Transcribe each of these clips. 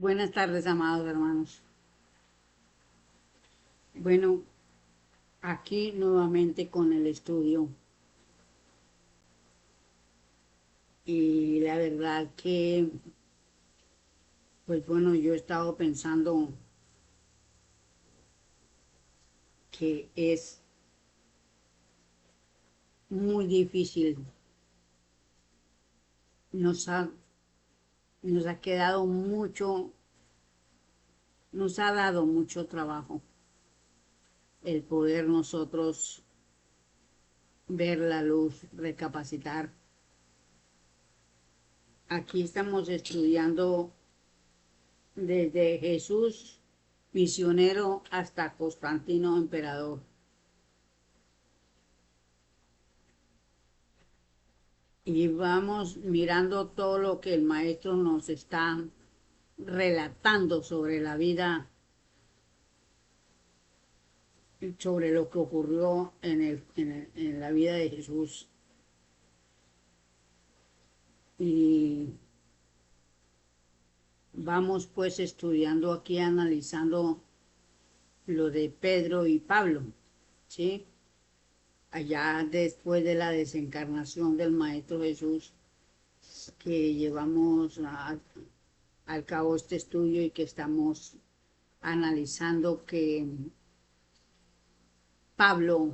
Buenas tardes, amados hermanos. Bueno, aquí nuevamente con el estudio y la verdad que, pues bueno, yo he estado pensando que es muy difícil, nos ha, nos ha quedado mucho, nos ha dado mucho trabajo el poder nosotros ver la luz, recapacitar. Aquí estamos estudiando desde Jesús misionero hasta Constantino emperador. Y vamos mirando todo lo que el maestro nos está relatando sobre la vida, sobre lo que ocurrió en la vida de Jesús. Y vamos pues estudiando aquí, analizando lo de Pedro y Pablo, ¿sí? Allá después de la desencarnación del Maestro Jesús, que al cabo este estudio y que estamos analizando que Pablo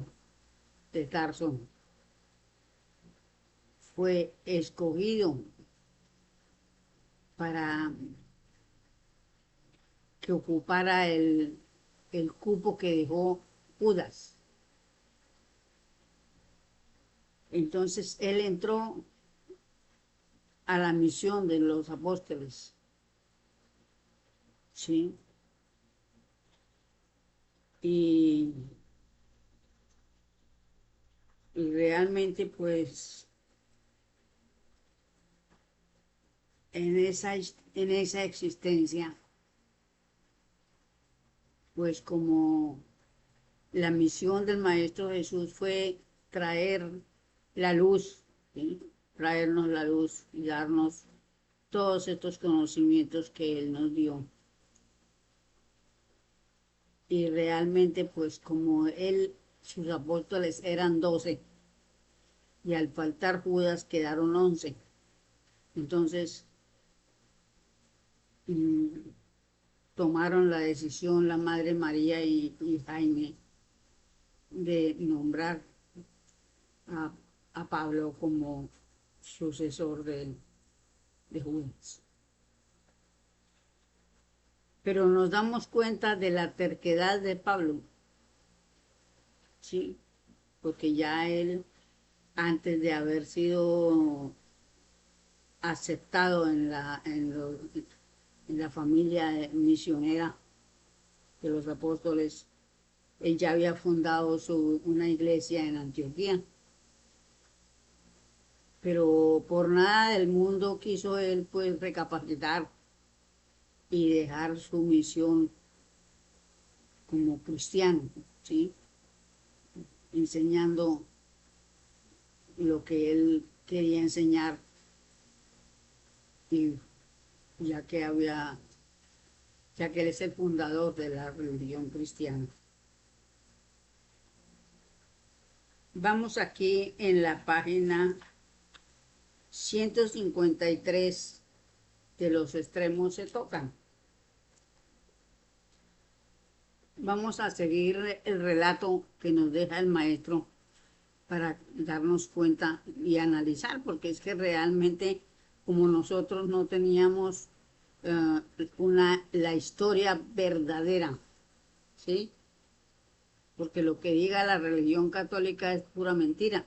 de Tarso fue escogido para que ocupara el cupo que dejó Judas. Entonces él entró a la misión de los apóstoles, ¿sí? Y, y realmente pues en esa existencia, pues como la misión del Maestro Jesús fue traer la luz, ¿sí? Traernos la luz y darnos todos estos conocimientos que Él nos dio. Y realmente, pues como Él, sus apóstoles eran 12, y al faltar Judas quedaron 11. Entonces, mm, tomaron la decisión la Madre María y Jaime de nombrar a, a Pablo como sucesor de Judas. Pero nos damos cuenta de la terquedad de Pablo, ¿sí? Porque ya él, antes de haber sido aceptado en la familia misionera de los apóstoles, él ya había fundado una iglesia en Antioquía. Pero por nada del mundo quiso él pues recapacitar y dejar su misión como cristiano, ¿sí? Enseñando lo que él quería enseñar, y ya que había, ya que él es el fundador de la religión cristiana. Vamos aquí en la página 153 de los extremos se tocan. Vamos a seguir el relato que nos deja el maestro para darnos cuenta y analizar, porque es que realmente como nosotros no teníamos la historia verdadera, ¿sí? Porque lo que diga la religión católica es pura mentira.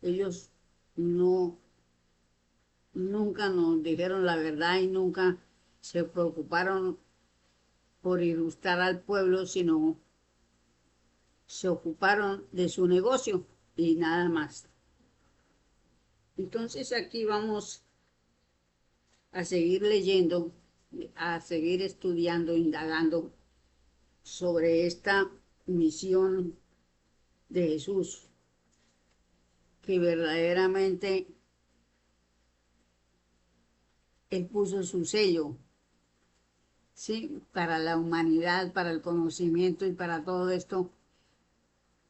Ellos no, nunca nos dijeron la verdad y nunca se preocuparon por ilustrar al pueblo, sino se ocuparon de su negocio y nada más. Entonces aquí vamos a seguir leyendo, a seguir estudiando, indagando sobre esta misión de Jesús, que verdaderamente Él puso su sello ¿sí? Para la humanidad, para el conocimiento y para todo esto.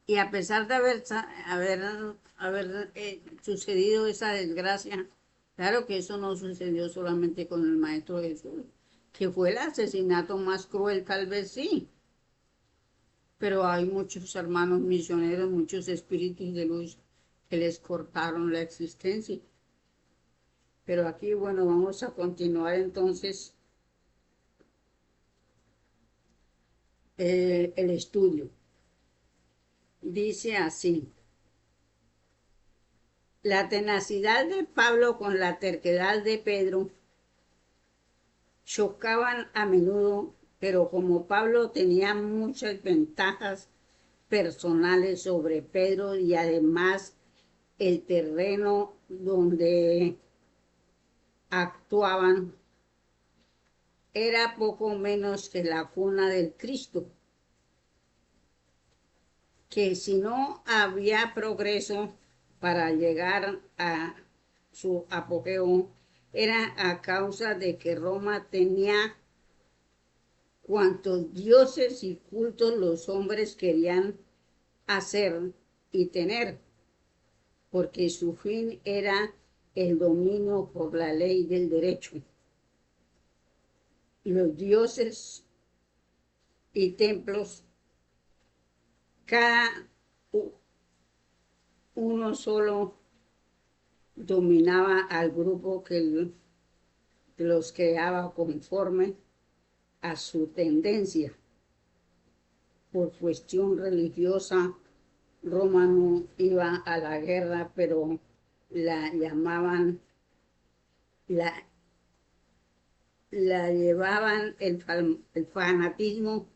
Y a pesar de haber sucedido esa desgracia, claro que eso no sucedió solamente con el Maestro Jesús, que fue el asesinato más cruel, tal vez sí, pero hay muchos hermanos misioneros, muchos espíritus de luz que les cortaron la existencia. Pero aquí, bueno, vamos a continuar entonces el estudio. Dice así: la tenacidad de Pablo con la terquedad de Pedro chocaban a menudo, pero como Pablo tenía muchas ventajas personales sobre Pedro y además el terreno donde actuaban era poco menos que la cuna del Cristo, que si no había progreso para llegar a su apogeo, era a causa de que Roma tenía cuantos dioses y cultos los hombres querían hacer y tener, porque su fin era el dominio por la ley del derecho. Los dioses y templos, cada uno solo dominaba al grupo que los creaba conforme a su tendencia. Por cuestión religiosa, Roma no iba a la guerra, pero la llamaban, la, la llevaban el fanatismo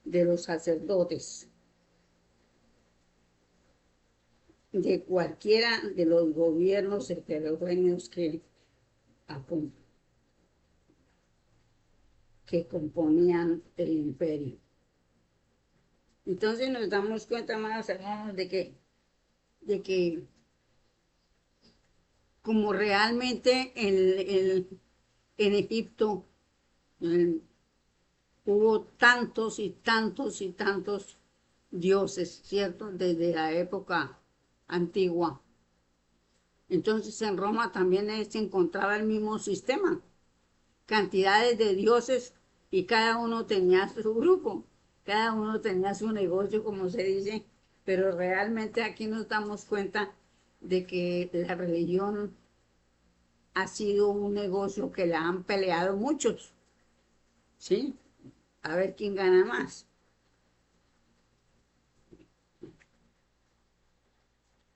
de los sacerdotes de cualquiera de los gobiernos heterogéneos que componían el imperio. Entonces nos damos cuenta, más hermanos, de que como realmente en Egipto hubo tantos y tantos y tantos dioses, ¿cierto? Desde la época antigua. Entonces en Roma también se encontraba el mismo sistema, cantidades de dioses y cada uno tenía su grupo, cada uno tenía su negocio, como se dice, pero realmente aquí nos damos cuenta de que la religión ha sido un negocio que la han peleado muchos, ¿sí? A ver quién gana más.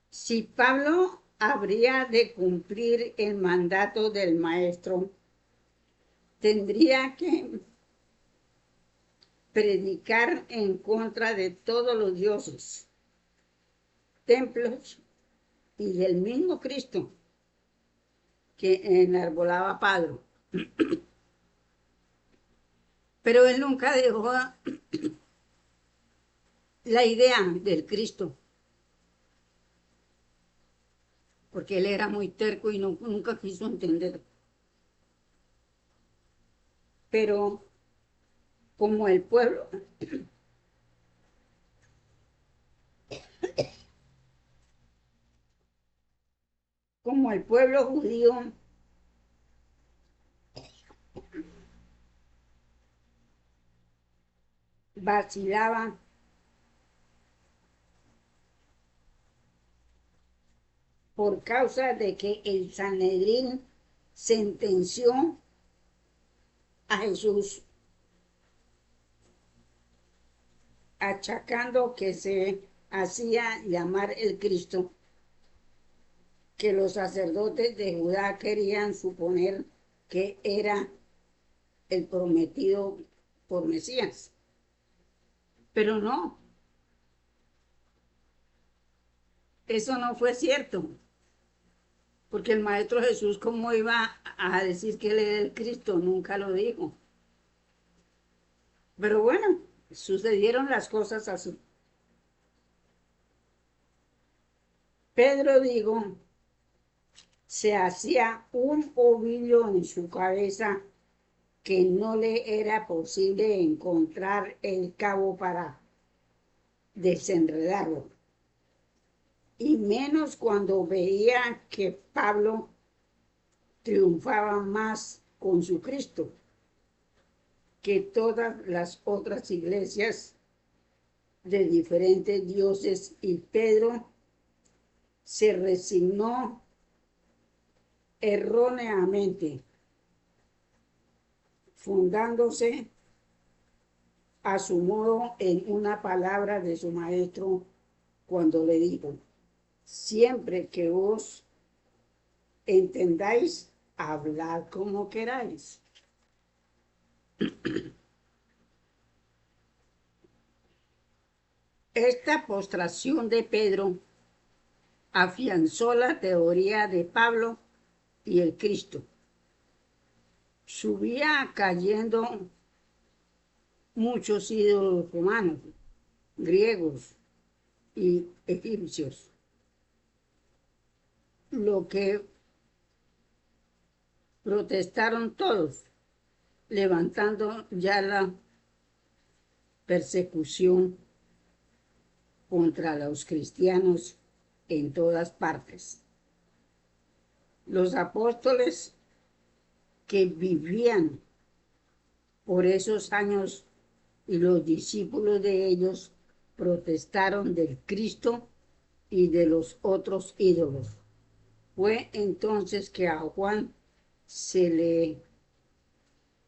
Si Pablo habría de cumplir el mandato del maestro, tendría que predicar en contra de todos los dioses, templos y del mismo Cristo que enarbolaba Pablo. Pero él nunca dejó la idea del Cristo, porque él era muy terco y nunca quiso entender. Pero como el pueblo, como el pueblo judío vacilaba por causa de que el Sanedrín sentenció a Jesús achacando que se hacía llamar el Cristo, que los sacerdotes de Judá querían suponer que era el prometido por Mesías. Pero no, eso no fue cierto, porque el Maestro Jesús, ¿cómo iba a decir que él era el Cristo? Nunca lo dijo. Pero bueno, sucedieron las cosas así. Pedro, digo, se hacía un ovillo en su cabeza que no le era posible encontrar el cabo para desenredarlo, y menos cuando veía que Pablo triunfaba más con su Cristo que todas las otras iglesias de diferentes dioses, y Pedro se resignó erróneamente, fundándose a su modo en una palabra de su maestro cuando le dijo: siempre que os entendáis, hablad como queráis. Esta postración de Pedro afianzó la teoría de Pablo y el Cristo. Subía cayendo muchos ídolos romanos, griegos y egipcios, lo que protestaron todos, levantando ya la persecución contra los cristianos en todas partes. Los apóstoles que vivían por esos años y los discípulos de ellos protestaron del Cristo y de los otros ídolos. Fue entonces que a Juan se le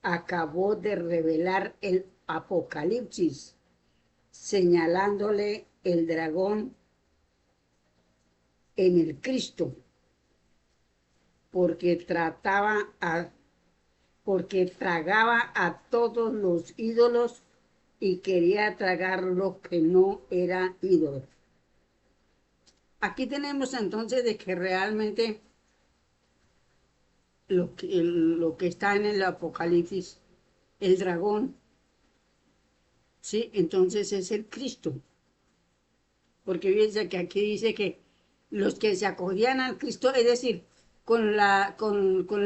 acabó de revelar el Apocalipsis, señalándole el dragón en el Cristo, porque tragaba a todos los ídolos y quería tragar lo que no era ídolo. Aquí tenemos entonces de que realmente lo que está en el Apocalipsis, el dragón, ¿sí? Entonces es el Cristo. Porque fíjense que aquí dice que los que se acogían al Cristo, es decir, con la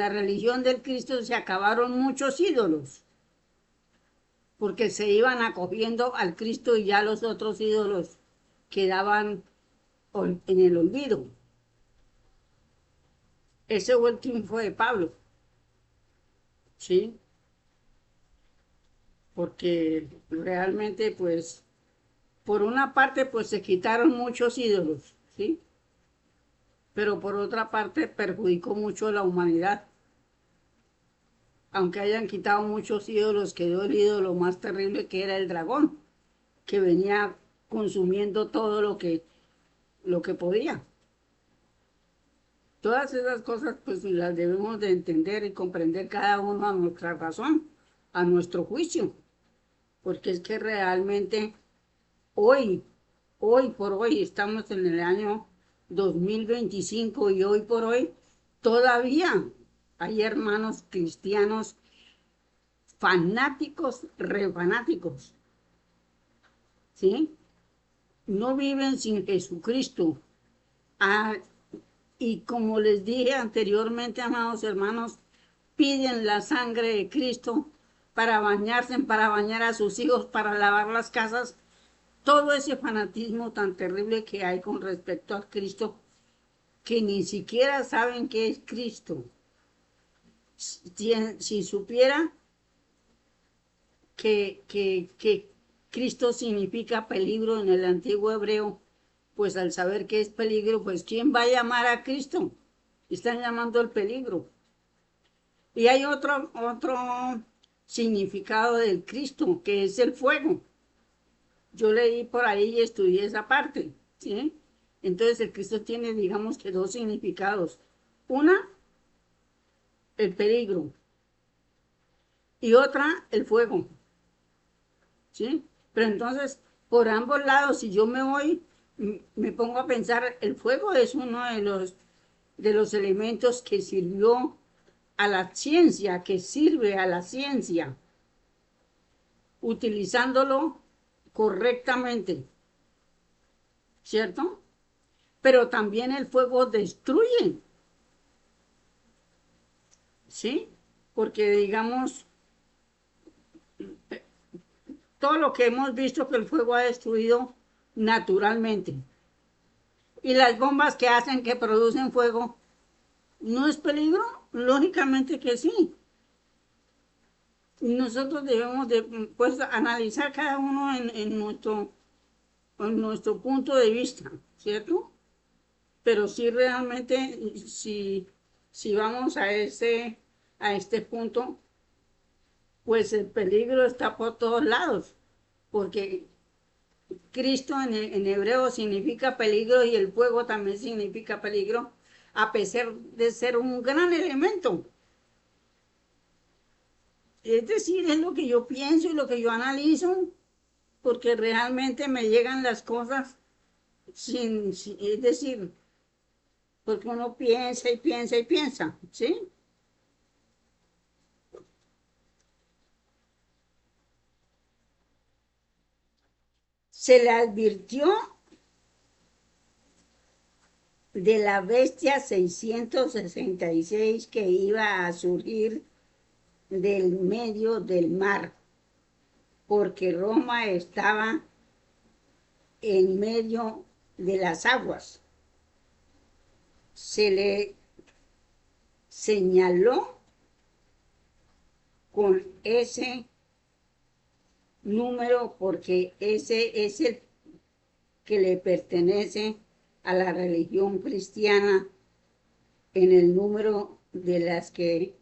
religión del Cristo se acabaron muchos ídolos, porque se iban acogiendo al Cristo y ya los otros ídolos quedaban en el olvido. Ese fue el triunfo de Pablo, ¿sí? Porque realmente, pues, por una parte, pues se quitaron muchos ídolos, ¿sí? Pero por otra parte perjudicó mucho a la humanidad. Aunque hayan quitado muchos ídolos, quedó el ídolo más terrible, que era el dragón, que venía consumiendo todo lo que podía. Todas esas cosas pues las debemos de entender y comprender cada uno a nuestra razón, a nuestro juicio, porque es que realmente hoy, hoy por hoy, estamos en el año 2025 y hoy por hoy todavía hay hermanos cristianos fanáticos, refanáticos, ¿sí? No viven sin Jesucristo. Ah, y como les dije anteriormente, amados hermanos, piden la sangre de Cristo para bañarse, para bañar a sus hijos, para lavar las casas. Todo ese fanatismo tan terrible que hay con respecto a Cristo, que ni siquiera saben qué es Cristo. Si supiera que Cristo significa peligro en el antiguo hebreo, pues al saber que es peligro, pues ¿quién va a llamar a Cristo? Están llamando al peligro. Y hay otro significado del Cristo, que es el fuego. Yo leí por ahí y estudié esa parte, ¿sí? Entonces el Cristo tiene, digamos que dos significados. Una, el peligro, y otra, el fuego, ¿sí? Pero entonces, por ambos lados, si yo me voy, me pongo a pensar, el fuego es uno de los elementos que sirvió a la ciencia, que sirve a la ciencia, utilizándolo correctamente, ¿cierto? Pero también el fuego destruye, ¿sí? Porque digamos, todo lo que hemos visto que el fuego ha destruido naturalmente. Y las bombas que hacen, que producen fuego, ¿no es peligro? Lógicamente que sí. Nosotros debemos de, pues, analizar cada uno en nuestro punto de vista, ¿cierto? Pero sí realmente, si vamos a este punto, pues el peligro está por todos lados, porque Cristo en hebreo significa peligro y el fuego también significa peligro, a pesar de ser un gran elemento. Es decir, es lo que yo pienso y lo que yo analizo, porque realmente me llegan las cosas es decir, porque uno piensa y piensa y piensa, ¿sí? Se le advirtió de la bestia 666 que iba a surgir del medio del mar, porque Roma estaba en medio de las aguas. Se le señaló con ese número porque ese es el que le pertenece a la religión cristiana en el número de las que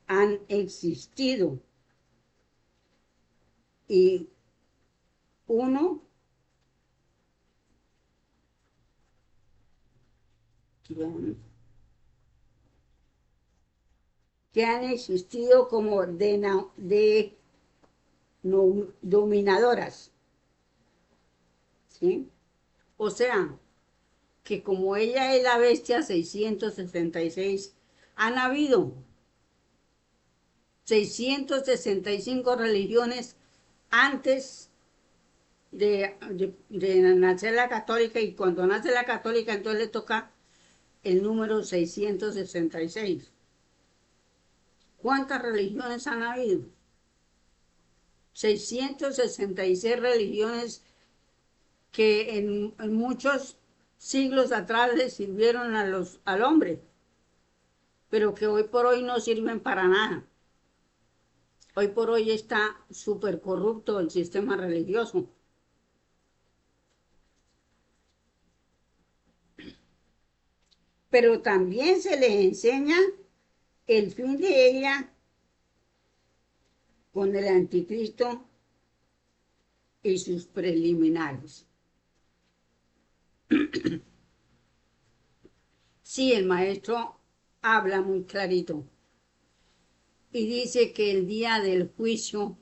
han existido. Y uno que han existido como dominadoras, ¿sí? O sea, que como ella es la bestia 666, han habido 665 religiones antes de nacer la católica, y cuando nace la católica entonces le toca el número 666. ¿Cuántas religiones han habido? 666 religiones que en muchos siglos atrás le sirvieron al hombre, pero que hoy por hoy no sirven para nada. Hoy por hoy está súper corrupto el sistema religioso. Pero también se les enseña el fin de ella con el anticristo y sus preliminares. Sí, el maestro habla muy clarito y dice que el día del juicio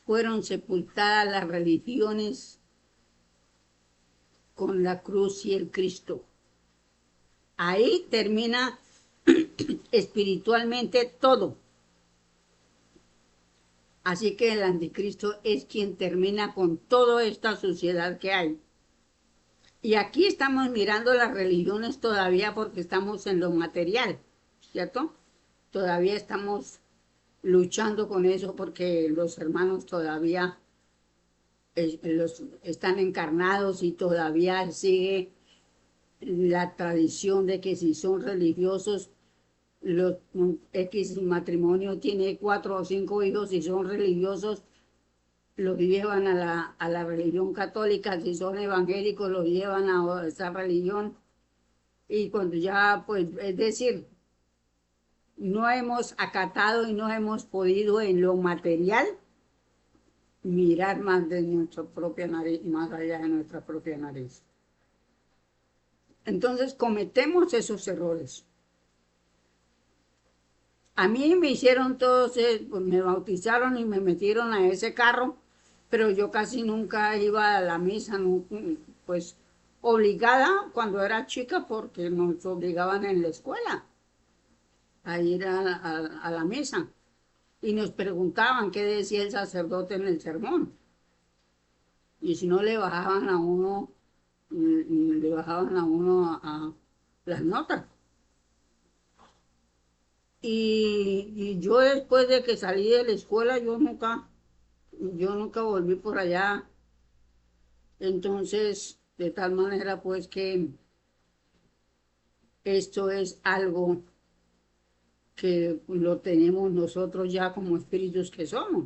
fueron sepultadas las religiones con la cruz y el Cristo. Ahí termina espiritualmente todo. Así que el anticristo es quien termina con toda esta suciedad que hay. Y aquí estamos mirando las religiones todavía porque estamos en lo material, ¿cierto? Todavía estamos luchando con eso porque los hermanos todavía están encarnados y todavía sigue la tradición de que si son religiosos, los X matrimonio tiene 4 o 5 hijos, si son religiosos, los llevan a la religión católica, si son evangélicos, los llevan a esa religión. Y cuando ya, pues, es decir, no hemos acatado y no hemos podido en lo material mirar más de nuestra propia nariz, más allá de nuestra propia nariz. Entonces cometemos esos errores. A mí me hicieron todos, pues me bautizaron y me metieron a ese carro, pero yo casi nunca iba a la misa, no, pues obligada cuando era chica porque nos obligaban en la escuela a ir a la misa y nos preguntaban qué decía el sacerdote en el sermón. Y si no le bajaban a uno, le bajaban a uno a las notas. Y yo después de que salí de la escuela, yo nunca yo nunca volví por allá. Entonces, de tal manera pues que esto es algo que lo tenemos nosotros ya como espíritus que somos.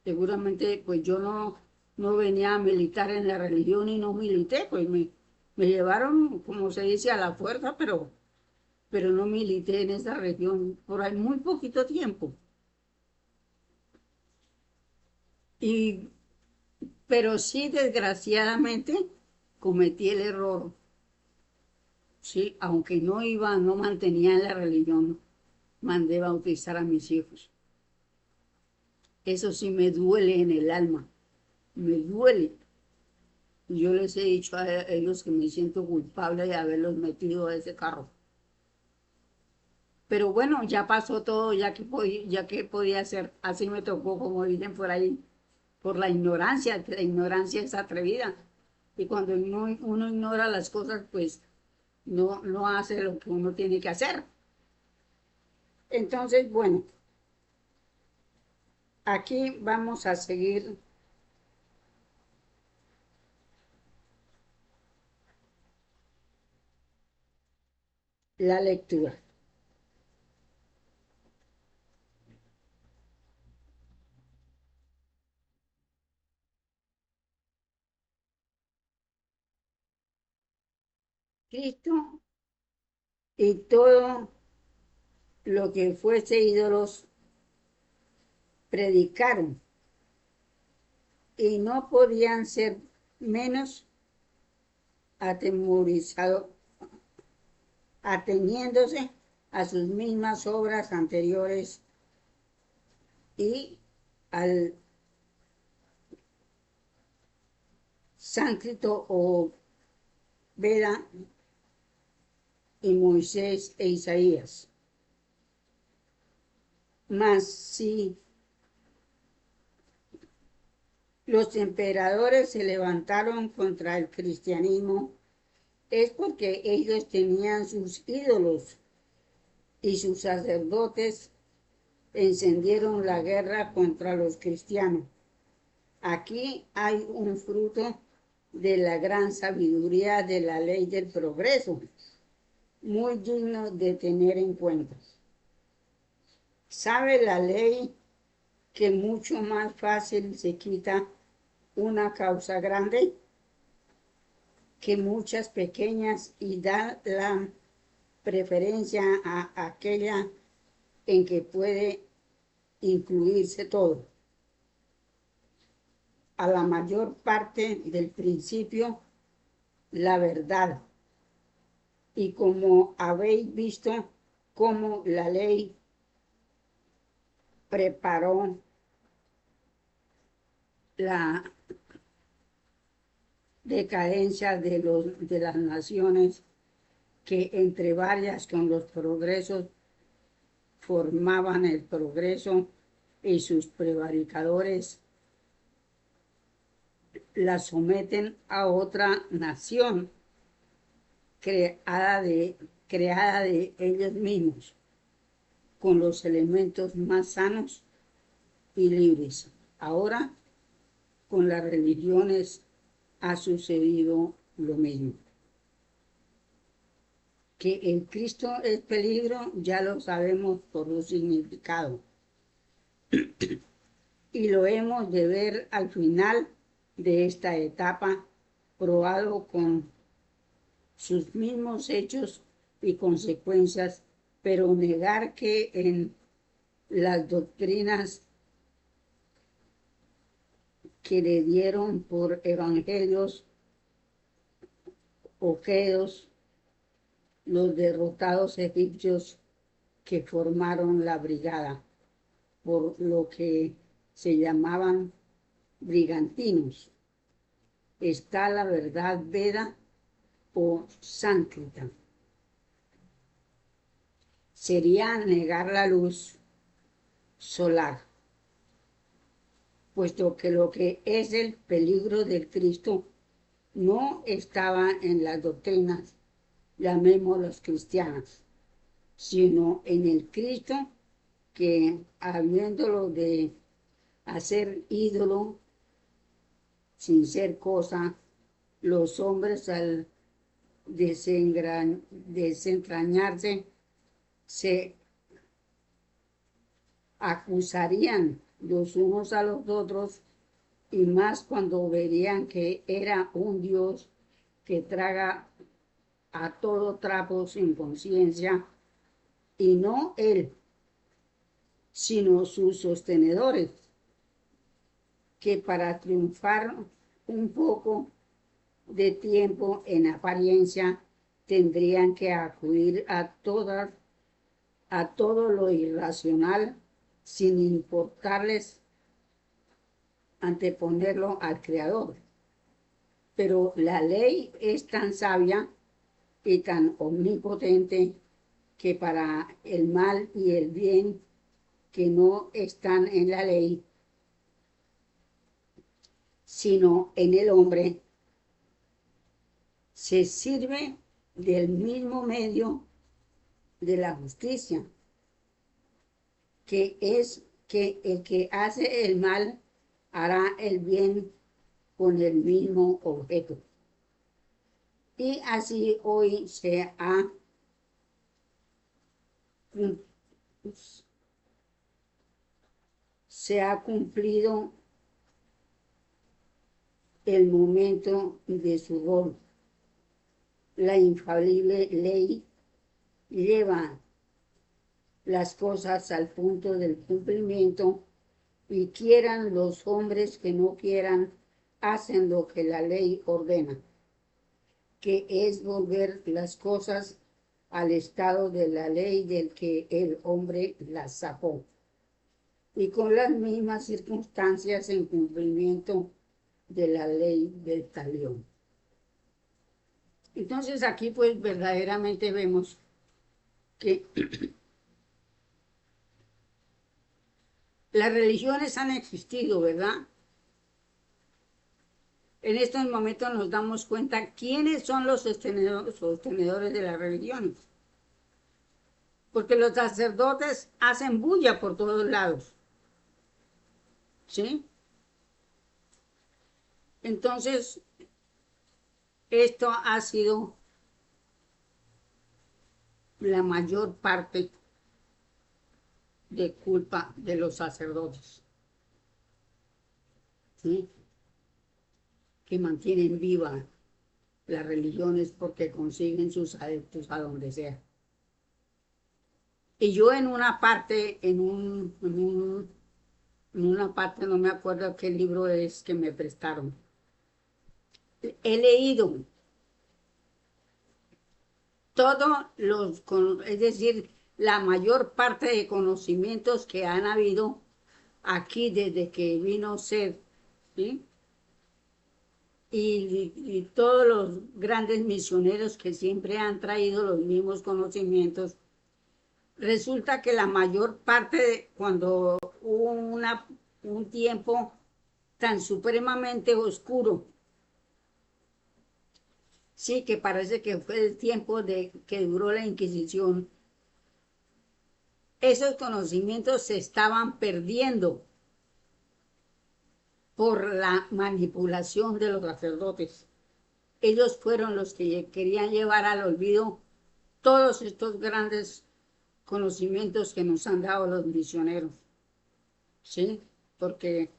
Seguramente pues yo no venía a militar en la religión y no milité, pues me llevaron, como se dice, a la fuerza, pero no milité en esa región por ahí muy poquito tiempo. Y, pero sí, desgraciadamente, cometí el error, sí, aunque no iba, no mantenía en la religión, mandé bautizar a mis hijos. Eso sí me duele en el alma, me duele. Yo les he dicho a ellos que me siento culpable de haberlos metido a ese carro. Pero bueno, ya pasó todo, ya que podía hacer, así me tocó, como dicen por ahí, por la ignorancia, que la ignorancia es atrevida. Y cuando uno ignora las cosas, pues no hace lo que uno tiene que hacer. Entonces, bueno, aquí vamos a seguir la lectura. Cristo y todo lo que fuese ídolos predicaron y no podían ser menos atemorizados, ateniéndose a sus mismas obras anteriores y al sánscrito o Veda y Moisés e Isaías. Mas si los emperadores se levantaron contra el cristianismo, es porque ellos tenían sus ídolos y sus sacerdotes encendieron la guerra contra los cristianos. Aquí hay un fruto de la gran sabiduría de la ley del progreso, muy digno de tener en cuenta. ¿Sabe la ley que mucho más fácil se quita una causa grande que muchas pequeñas y da la preferencia a aquella en que puede incluirse todo? A la mayor parte del principio la verdad. Y como habéis visto cómo la ley preparó la decadencia de las naciones, que entre varias con los progresos formaban el progreso y sus prevaricadores la someten a otra nación creada creada de ellos mismos, con los elementos más sanos y libres. Ahora, con las religiones ha sucedido lo mismo. Que el Cristo es peligro, ya lo sabemos por su significado. Y lo hemos de ver al final de esta etapa, probado con sus mismos hechos y consecuencias, pero negar que en las doctrinas que le dieron por evangelios o credos los derrotados egipcios que formaron la brigada, por lo que se llamaban brigantinos. Está la verdad Veda o sánscrita. Sería negar la luz solar, puesto que lo que es el peligro del Cristo no estaba en las doctrinas, llamémoslas cristianas, sino en el Cristo que, habiéndolo de hacer ídolo sin ser cosa, los hombres al desentrañarse se acusarían los unos a los otros, y más cuando verían que era un Dios que traga a todo trapo sin conciencia, y no él, sino sus sostenedores, que para triunfar un poco de tiempo en apariencia tendrían que acudir a todo lo irracional, sin importarles anteponerlo al Creador. Pero la ley es tan sabia y tan omnipotente que para el mal y el bien que no están en la ley, sino en el hombre, se sirve del mismo medio de la justicia, que es que el que hace el mal hará el bien con el mismo objeto. Y así hoy se ha cumplido el momento de su rol. La infalible ley lleva las cosas al punto del cumplimiento, y quieran los hombres que no quieran, hacen lo que la ley ordena, que es volver las cosas al estado de la ley del que el hombre las sacó, y con las mismas circunstancias en cumplimiento de la ley del talión. Entonces aquí pues verdaderamente vemos que las religiones han existido, ¿verdad? En estos momentos nos damos cuenta quiénes son los sostenedores de las religiones. Porque los sacerdotes hacen bulla por todos lados. ¿Sí? Entonces, esto ha sido la mayor parte de culpa de los sacerdotes. ¿Sí? Que mantienen viva las religiones porque consiguen sus adeptos a donde sea. Y yo en una parte, en una parte, no me acuerdo qué libro es que me prestaron, he leído todos los, es decir, la mayor parte de conocimientos que han habido aquí desde que vino Sed, ¿sí? Y todos los grandes misioneros que siempre han traído los mismos conocimientos. Resulta que la mayor parte, cuando hubo un tiempo tan supremamente oscuro, sí, que parece que fue el tiempo que duró la Inquisición, esos conocimientos se estaban perdiendo por la manipulación de los sacerdotes. Ellos fueron los que querían llevar al olvido todos estos grandes conocimientos que nos han dado los misioneros, ¿sí? Porque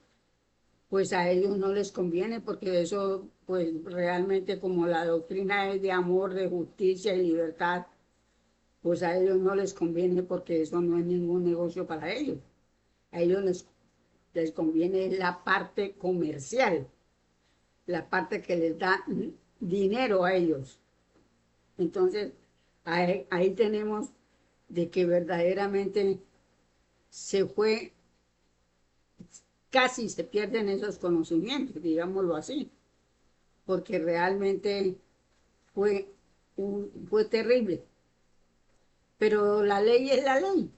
pues a ellos no les conviene, porque eso pues realmente, como la doctrina es de amor, de justicia y libertad, pues a ellos no les conviene, porque eso no es ningún negocio para ellos. A ellos les conviene la parte comercial, la parte que les da dinero a ellos. Entonces, ahí tenemos de que verdaderamente se fue, casi se pierden esos conocimientos, digámoslo así, porque realmente fue terrible. Pero la ley es la ley.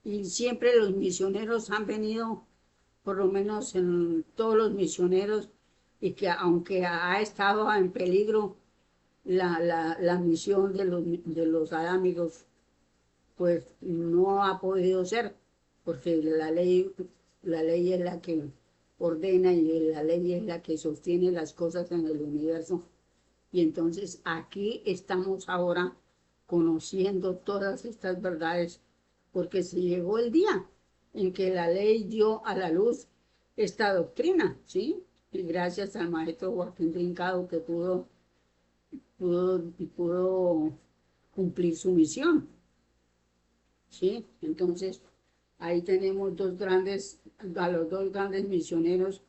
Y siempre los misioneros han venido, por lo menos en todos los misioneros, y que aunque ha estado en peligro la misión de los adámicos, pues no ha podido ser, porque la ley La ley es la que ordena y la ley es la que sostiene las cosas en el universo. Y entonces aquí estamos ahora conociendo todas estas verdades, porque se llegó el día en que la ley dio a la luz esta doctrina, ¿sí? Y gracias al maestro Joaquín Trincado que pudo cumplir su misión, ¿sí? Entonces, ahí tenemos a los dos grandes misioneros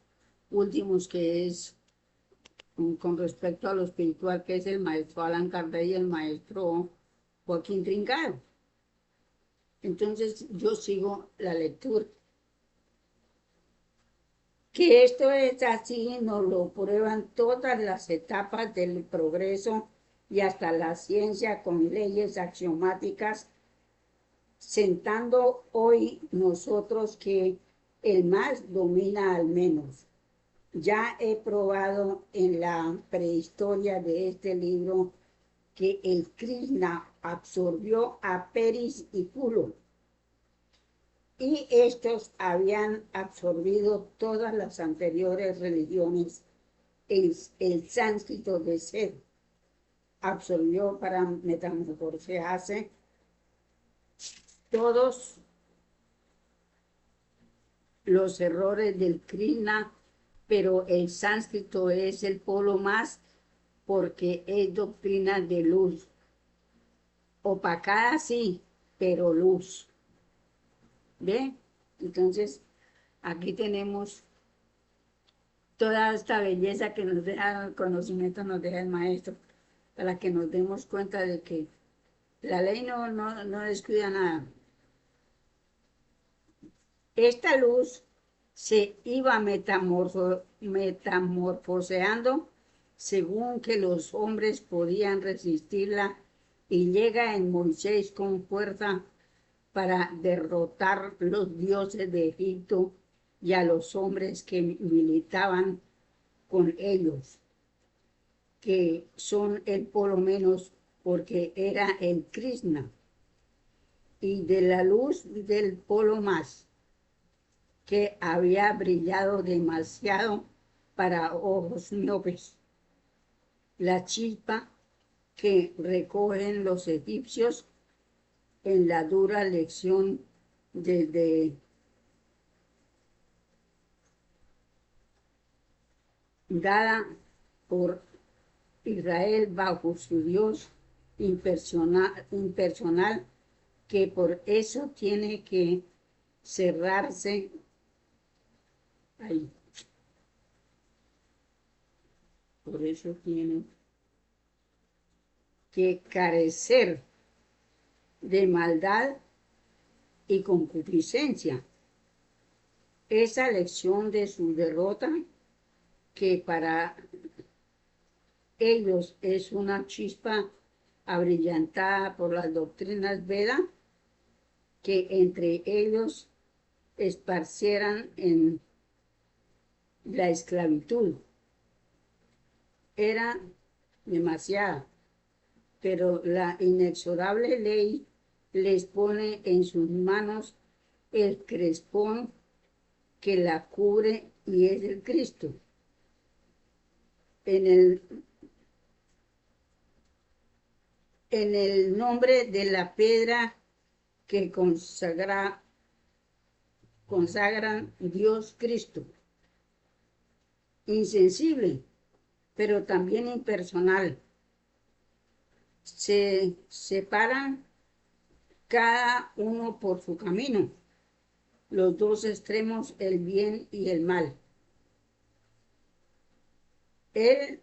últimos, que es con respecto a lo espiritual, que es el maestro Alan Kardec y el maestro Joaquín Trincado. Entonces, yo sigo la lectura. Que esto es así nos lo prueban todas las etapas del progreso y hasta la ciencia con leyes axiomáticas, sentando hoy nosotros que el más domina al menos. Ya he probado en la prehistoria de este libro que el Krishna absorbió a Peris y Pulo, y estos habían absorbido todas las anteriores religiones. El sánscrito de ser absorbió para metamorfosearse todos los errores del Krishna, pero el sánscrito es el polo más porque es doctrina de luz. Opacada sí, pero luz. ¿Ve? Entonces, aquí tenemos toda esta belleza que nos deja el conocimiento, nos deja el maestro, para que nos demos cuenta de que la ley no descuida nada. Esta luz se iba metamorfoseando según que los hombres podían resistirla, y llega en Moisés con fuerza para derrotar los dioses de Egipto y a los hombres que militaban con ellos, que son el polo menos porque era el Krishna, y de la luz del polo más, que había brillado demasiado para ojos miopes. La chispa que recogen los egipcios en la dura lección desde dada por Israel bajo su Dios impersonal, que por eso tiene que cerrarse ahí. Por eso tiene que carecer de maldad y concupiscencia. Esa lección de su derrota, que para ellos es una chispa abrillantada por las doctrinas Veda, que entre ellos esparcieran en la esclavitud. Era demasiada, pero la inexorable ley les pone en sus manos el crespón que la cubre, y es el Cristo. En el nombre de la piedra que consagran Dios Cristo, insensible, pero también impersonal. Se separan cada uno por su camino, los dos extremos, el bien y el mal. El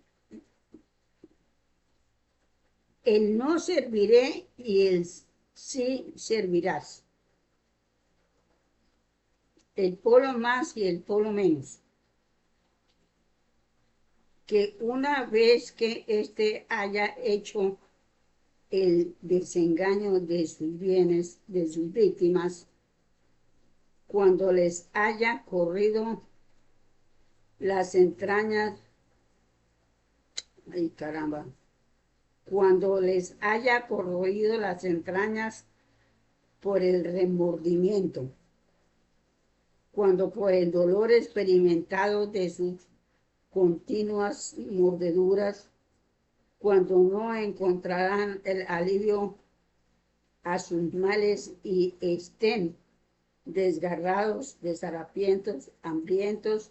no serviré y el sí servirás. El polo más y el polo menos. Que una vez que éste haya hecho el desengaño de sus bienes, de sus víctimas, cuando les haya corrido las entrañas, ay caramba, cuando les haya corroído las entrañas por el remordimiento, cuando por el dolor experimentado de sus continuas mordeduras, cuando no encontrarán el alivio a sus males y estén desgarrados, desarapientos, hambrientos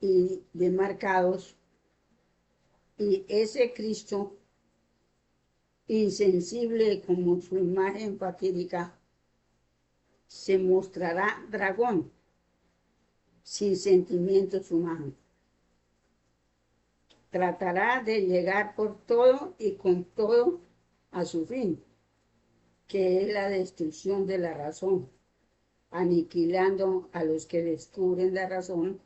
y demarcados, y ese Cristo, insensible como su imagen fatídica, se mostrará dragón, sin sentimientos humanos. Tratará de llegar por todo y con todo a su fin, que es la destrucción de la razón, aniquilando a los que descubren la razón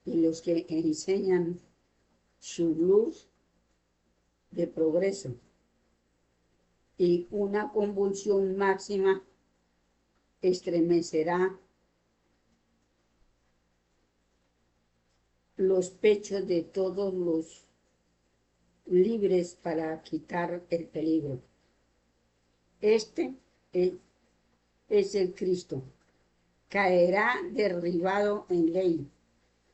y los que enseñan su luz de progreso. Y una convulsión máxima estremecerá los pechos de todos los libres para quitar el peligro. Este es el Cristo. Caerá derribado en ley,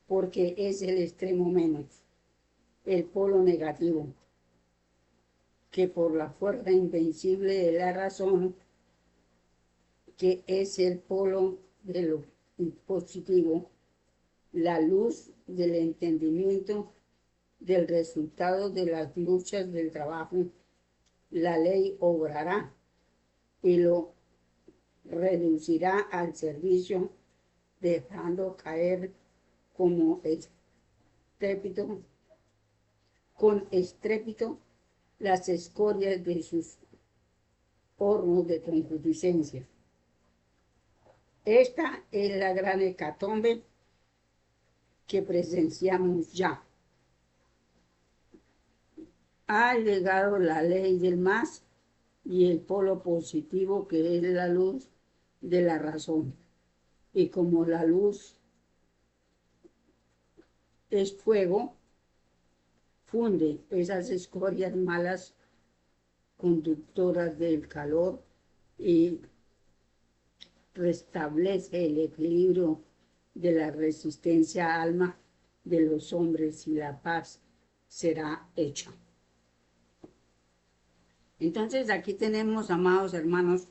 porque es el extremo menos, el polo negativo, que por la fuerza invencible de la razón, que es el polo de lo positivo, la luz del entendimiento del resultado de las luchas del trabajo, la ley obrará y lo reducirá al servicio, dejando caer como estrépito, con estrépito las escorias de sus hornos de concupiscencia. Esta es la gran hecatombe que presenciamos ya. Ha llegado la ley del más y el polo positivo, que es la luz de la razón. Y como la luz es fuego, funde esas escorias malas conductoras del calor y restablece el equilibrio de la resistencia alma de los hombres, y la paz será hecha. Entonces aquí tenemos, amados hermanos,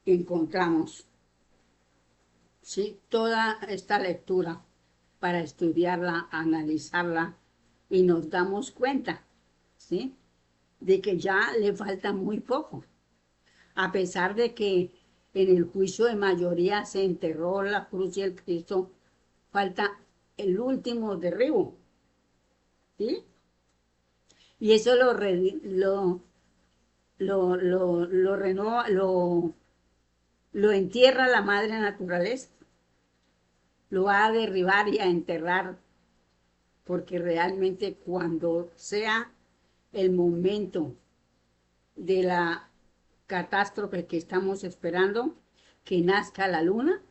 encontramos, ¿sí?, toda esta lectura para estudiarla, analizarla, y nos damos cuenta, ¿sí?, de que ya le falta muy poco. A pesar de que en el juicio de mayoría se enterró la cruz y el Cristo, falta el último derribo, ¿sí? Y eso lo entierra la madre naturaleza, lo va a derribar y a enterrar, porque realmente cuando sea el momento de la catástrofe que estamos esperando, que nazca la luna,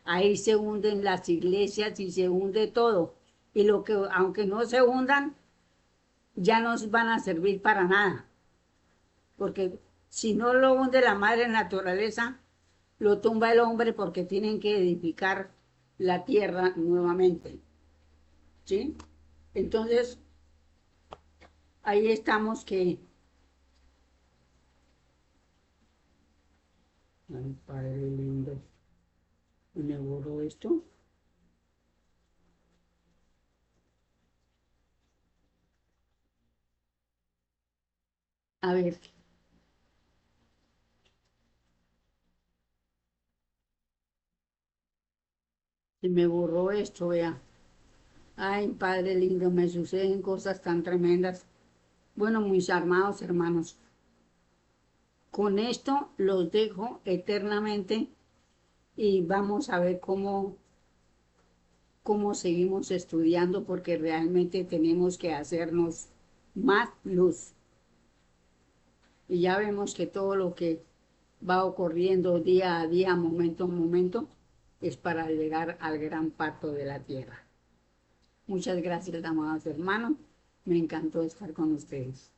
ahí se hunden las iglesias y se hunde todo. Y lo que, aunque no se hundan, ya no van a servir para nada. Porque si no lo hunde la madre naturaleza, lo tumba el hombre, porque tienen que edificar la tierra nuevamente. ¿Sí? Entonces, ahí estamos que... Ay, Padre lindo. ¿Me borró esto? A ver. Se me borró esto, vea. Ay, Padre lindo, me suceden cosas tan tremendas. Bueno, mis amados hermanos, con esto los dejo eternamente, y vamos a ver cómo seguimos estudiando, porque realmente tenemos que hacernos más luz. Y ya vemos que todo lo que va ocurriendo día a día, momento a momento, es para llegar al gran pacto de la tierra. Muchas gracias, amados hermanos. Me encantó estar con ustedes.